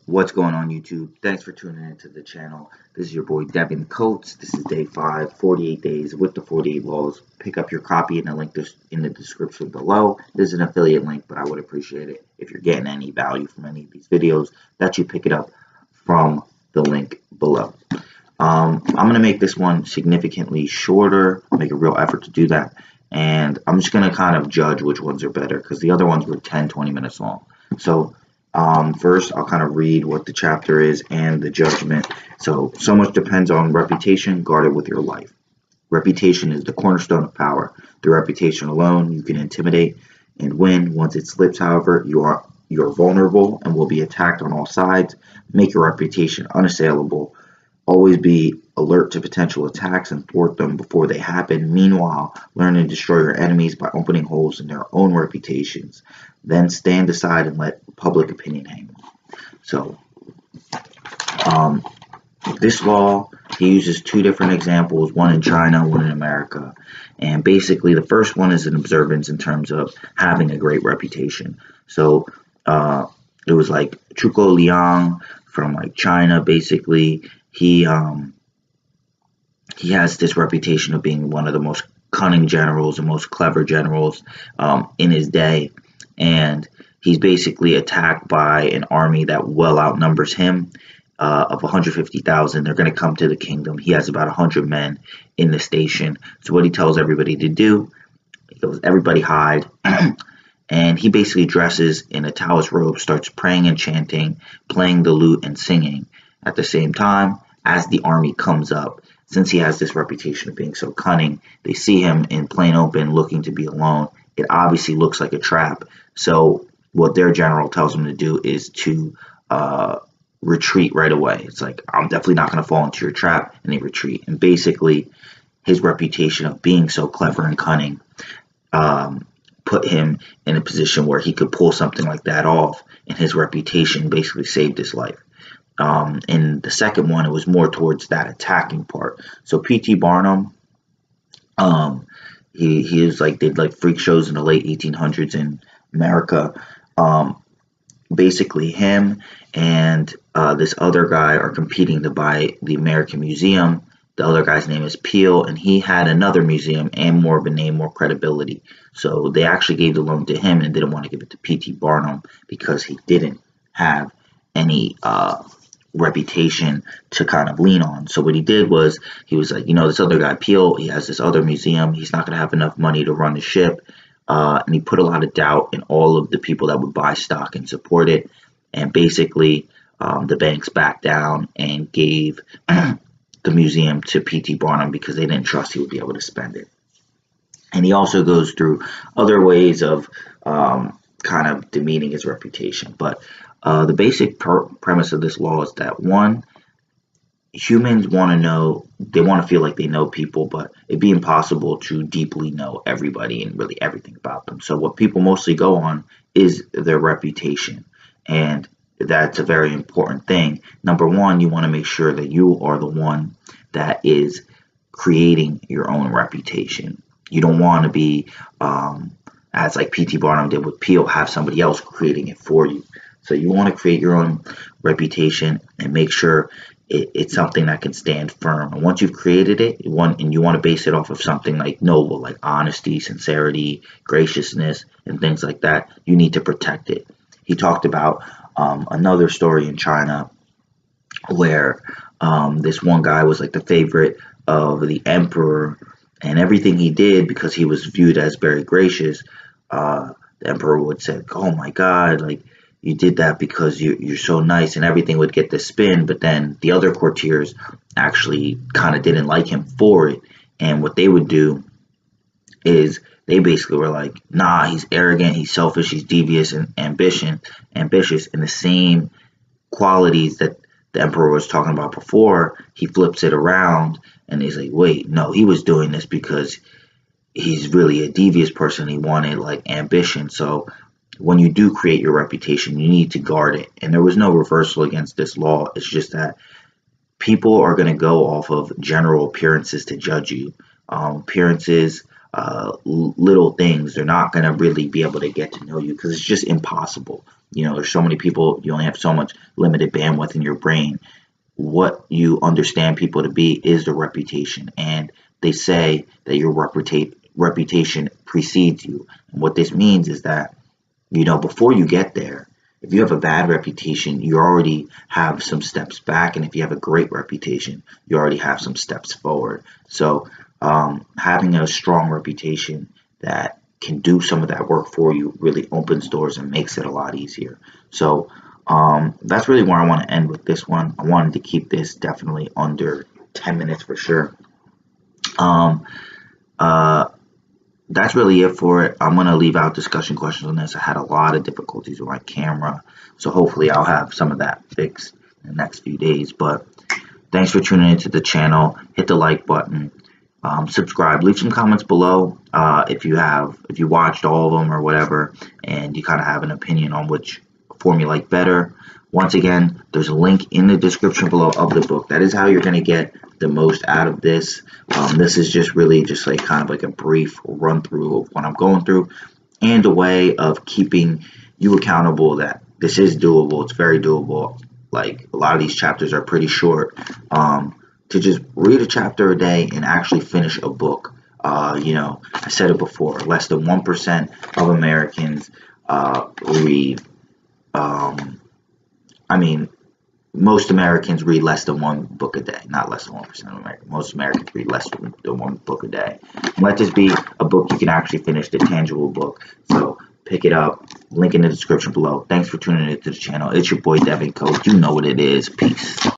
What's going on, YouTube? Thanks for tuning into the channel. This is your boy Devin Coates. This is day 5, 48 days with the 48 laws. Pick up your copy in the link in the description below. This is an affiliate link, but I would appreciate it if you're getting any value from any of these videos that you pick it up from the link below. I'm going to make this one significantly shorter, make a real effort to do that, and I'm just going to kind of judge which ones are better because the other ones were 10-20 minutes long. So first, I'll kind of read what the chapter is and the judgment. So much depends on reputation. Guard it with your life. Reputation is the cornerstone of power. Through reputation alone, you can intimidate and win. Once it slips, however, you're vulnerable and will be attacked on all sides. Make your reputation unassailable. Always be alert to potential attacks and thwart them before they happen. Meanwhile, learn to destroy your enemies by opening holes in their own reputations. Then stand aside and let public opinion hang. So, this law, he uses two different examples, one in China, one in America. And basically, the first one is an observance in terms of having a great reputation. So, it was like Zhuge Liang from like China, basically. He has this reputation of being one of the most cunning generals and most clever generals in his day, and he's basically attacked by an army that well outnumbers him of 150,000. They're going to come to the kingdom. He has about 100 men in the station. So what he tells everybody to do, he goes, everybody hide. And he basically dresses in a Taoist robe, starts praying and chanting, playing the lute and singing. At the same time, as the army comes up, since he has this reputation of being so cunning, they see him in plain open looking to be alone. It obviously looks like a trap. So what their general tells him to do is to retreat right away. It's like, I'm definitely not going to fall into your trap, and they retreat. And basically, his reputation of being so clever and cunning put him in a position where he could pull something like that off, and his reputation basically saved his life. In the second one, it was more towards that attacking part. So P.T. Barnum, he was like, did like freak shows in the late 1800s in America. Basically, him and this other guy are competing to buy the American Museum. The other guy's name is Peel, and he had another museum and more of a name, more credibility. So they actually gave the loan to him and didn't want to give it to P.T. Barnum because he didn't have any reputation to kind of lean on. So what he did was, he was like, this other guy, Peel, he has this other museum. He's not going to have enough money to run the ship. And he put a lot of doubt in all of the people that would buy stock and support it. And basically, the banks backed down and gave the museum to P.T. Barnum because they didn't trust he would be able to spend it. And he also goes through other ways of kind of demeaning his reputation. But the basic premise of this law is that, one, humans want to know, they want to feel like they know people, but it'd be impossible to deeply know everybody and really everything about them. So what people mostly go on is their reputation, and that's a very important thing. Number one, you want to make sure that you are the one that is creating your own reputation. You don't want to be, as like P.T. Barnum did with Peel, have somebody else creating it for you. So you want to create your own reputation and make sure it's something that can stand firm. And once you've created it, you want to base it off of something like noble, like honesty, sincerity, graciousness, and things like that. You need to protect it. He talked about another story in China where this one guy was like the favorite of the emperor, and everything he did, because he was viewed as very gracious, the emperor would say, oh my God, like, you did that because you're so nice, and everything would get the spin. But then the other courtiers actually kind of didn't like him for it. And what they would do is they basically were like, nah, he's arrogant, he's selfish, he's devious and ambitious, and the same qualities that the emperor was talking about before, he flips it around and he's like, wait, no, he was doing this because he's really a devious person. He wanted like ambition. So when you do create your reputation, you need to guard it. And there was no reversal against this law. It's just that people are going to go off of general appearances to judge you. Appearances, little things, they're not going to really be able to get to know you because it's just impossible. There's so many people, you only have so much limited bandwidth in your brain. What you understand people to be is their reputation, and they say that your reputation precedes you. And what this means is that, before you get there, if you have a bad reputation, you already have some steps back, and if you have a great reputation, you already have some steps forward. So having a strong reputation that can do some of that work for you really opens doors and makes it a lot easier. So that's really where I want to end with this one. I wanted to keep this definitely under 10 minutes for sure. Uh, that's really it for it. I'm going to leave out discussion questions on this. I had a lot of difficulties with my camera, so hopefully I'll have some of that fixed in the next few days. But thanks for tuning into the channel. Hit the like button. Subscribe. Leave some comments below if you watched all of them or whatever, and you kind of have an opinion on which form you like better. Once again, there's a link in the description below of the book. That is how you're going to get the most out of this. This is just really just like kind of like a brief run through of what I'm going through, and a way of keeping you accountable that this is doable. It's very doable. Like, a lot of these chapters are pretty short. To just read a chapter a day and actually finish a book. I said it before, less than 1% of Americans read. Most Americans read less than one book a day. Not less than 1% of Americans. Most Americans read less than one book a day. And let this be a book you can actually finish, the tangible book. So pick it up. Link in the description below. Thanks for tuning into the channel. It's your boy Devin Coach. You know what it is. Peace.